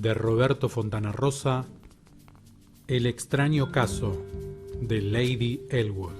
de Roberto Fontana Rosa, El extraño caso de Lady Elwood.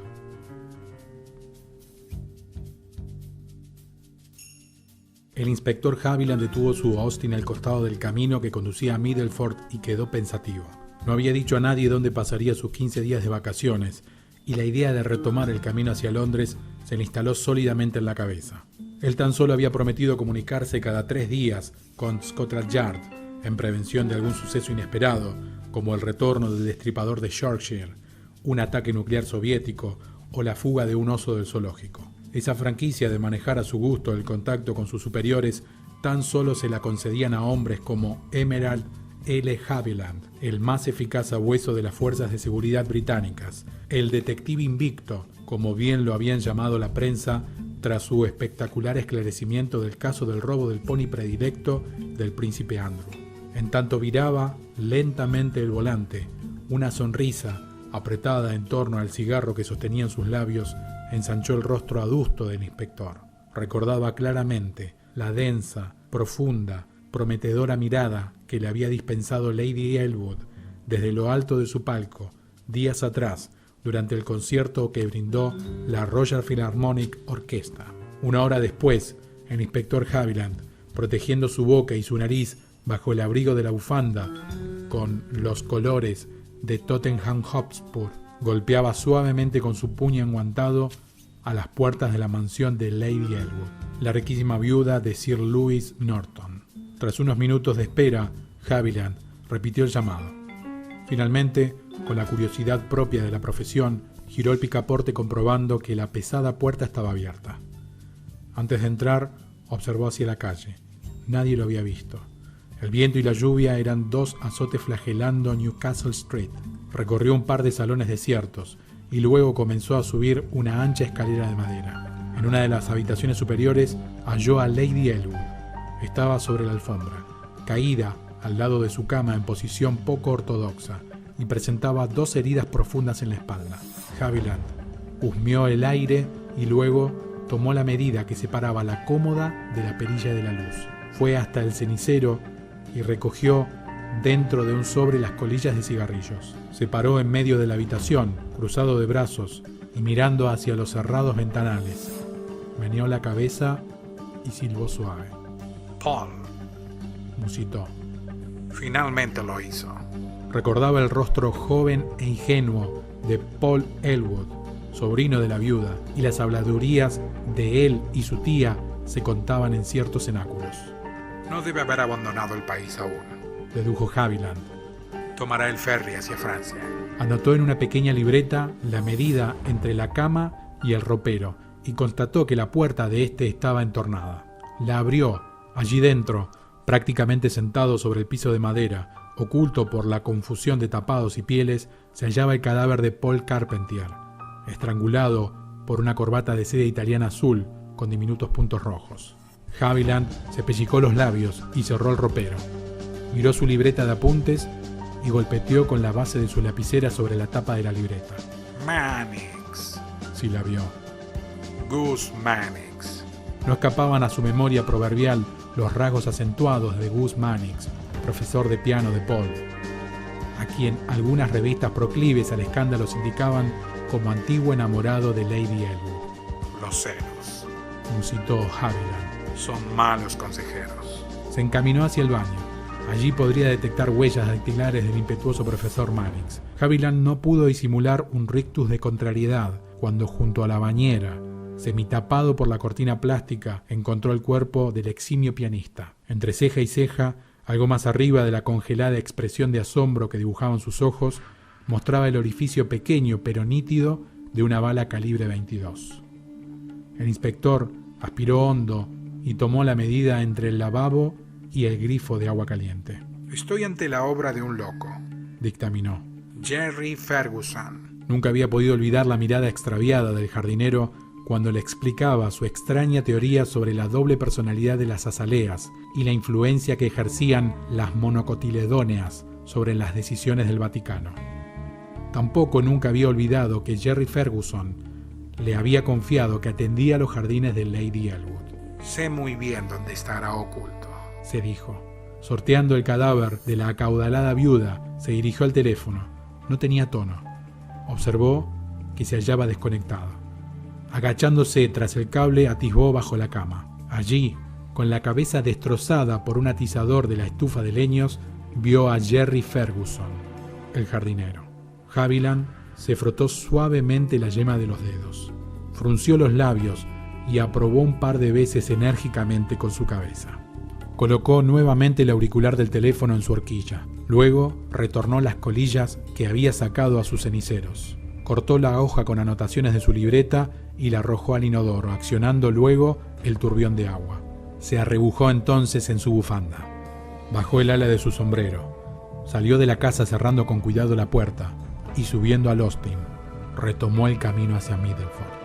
El inspector Haviland detuvo su Austin al costado del camino que conducía a Middleford y quedó pensativo. No había dicho a nadie dónde pasaría sus 15 días de vacaciones, y la idea de retomar el camino hacia Londres se le instaló sólidamente en la cabeza. Él tan solo había prometido comunicarse cada 3 días con Scotland Yard en prevención de algún suceso inesperado, como el retorno del destripador de Yorkshire, un ataque nuclear soviético o la fuga de un oso del zoológico. Esa franquicia de manejar a su gusto el contacto con sus superiores tan solo se la concedían a hombres como Emerald L. Haviland, el más eficaz abueso de las fuerzas de seguridad británicas, el detective invicto, como bien lo habían llamado la prensa tras su espectacular esclarecimiento del caso del robo del pony predilecto del príncipe Andrew. En tanto viraba lentamente el volante, una sonrisa apretada en torno al cigarro que sostenían sus labios ensanchó el rostro adusto del inspector. Recordaba claramente la densa, profunda, prometedora mirada que le había dispensado Lady Elwood desde lo alto de su palco días atrás durante el concierto que brindó la Royal Philharmonic Orchestra. Una hora después, el inspector Haviland, protegiendo su boca y su nariz bajo el abrigo de la bufanda con los colores de Tottenham Hotspur, golpeaba suavemente con su puño enguantado a las puertas de la mansión de Lady Elwood, la riquísima viuda de Sir Lewis Norton. Tras unos minutos de espera, Haviland repitió el llamado. Finalmente, con la curiosidad propia de la profesión, giró el picaporte comprobando que la pesada puerta estaba abierta. Antes de entrar, observó hacia la calle. Nadie lo había visto. El viento y la lluvia eran 2 azotes flagelando Newcastle Street. Recorrió un par de salones desiertos y luego comenzó a subir una ancha escalera de madera. En una de las habitaciones superiores halló a Lady Elwood. Estaba sobre la alfombra, caída al lado de su cama en posición poco ortodoxa, y presentaba 2 heridas profundas en la espalda. Haviland husmeó el aire y luego tomó la medida que separaba la cómoda de la perilla de la luz. Fue hasta el cenicero y recogió dentro de un sobre las colillas de cigarrillos. Se paró en medio de la habitación, cruzado de brazos y mirando hacia los cerrados ventanales. Meneó la cabeza y silbó suave. Paul, musitó. Finalmente lo hizo. Recordaba el rostro joven e ingenuo de Paul Elwood, sobrino de la viuda, y las habladurías de él y su tía se contaban en ciertos cenáculos. No debe haber abandonado el país aún, dedujo Haviland. Tomará el ferry hacia Francia. Anotó en una pequeña libreta la medida entre la cama y el ropero y constató que la puerta de éste estaba entornada. La abrió. Allí dentro, prácticamente sentado sobre el piso de madera, oculto por la confusión de tapados y pieles, se hallaba el cadáver de Paul Carpentier, estrangulado por una corbata de seda italiana azul con diminutos puntos rojos. Haviland se pellizcó los labios y cerró el ropero. Miró su libreta de apuntes y golpeteó con la base de su lapicera sobre la tapa de la libreta. Mannix, silabió. Gus Mannix. No escapaban a su memoria proverbial los rasgos acentuados de Gus Mannix, profesor de piano de Paul, a quien algunas revistas proclives al escándalo indicaban como antiguo enamorado de Lady Elwood. Los celos, musitó Haviland. Son malos consejeros. Se encaminó hacia el baño. Allí podría detectar huellas dactilares del impetuoso profesor Mannix. Haviland no pudo disimular un rictus de contrariedad cuando junto a la bañera, semitapado por la cortina plástica, encontró el cuerpo del eximio pianista. Entre ceja y ceja, algo más arriba de la congelada expresión de asombro que dibujaban sus ojos, mostraba el orificio pequeño pero nítido de una bala calibre 22. El inspector aspiró hondo y tomó la medida entre el lavabo y el grifo de agua caliente. Estoy ante la obra de un loco, dictaminó. Jerry Ferguson. Nunca había podido olvidar la mirada extraviada del jardinero cuando le explicaba su extraña teoría sobre la doble personalidad de las azaleas y la influencia que ejercían las monocotiledóneas sobre las decisiones del Vaticano. Tampoco nunca había olvidado que Jerry Ferguson le había confiado que atendía a los jardines de Lady Elwood. Sé muy bien dónde estará oculto, se dijo. Sorteando el cadáver de la acaudalada viuda, se dirigió al teléfono. No tenía tono. Observó que se hallaba desconectado. Agachándose tras el cable, atisbó bajo la cama. Allí, con la cabeza destrozada por un atizador de la estufa de leños, vio a Jerry Ferguson, el jardinero. Haviland se frotó suavemente la yema de los dedos, frunció los labios y aprobó un par de veces enérgicamente con su cabeza. Colocó nuevamente el auricular del teléfono en su horquilla. Luego retornó las colillas que había sacado a sus ceniceros. Cortó la hoja con anotaciones de su libreta y la arrojó al inodoro, accionando luego el turbión de agua. Se arrebujó entonces en su bufanda. Bajó el ala de su sombrero. Salió de la casa cerrando con cuidado la puerta y subiendo al Austin, retomó el camino hacia Middelford.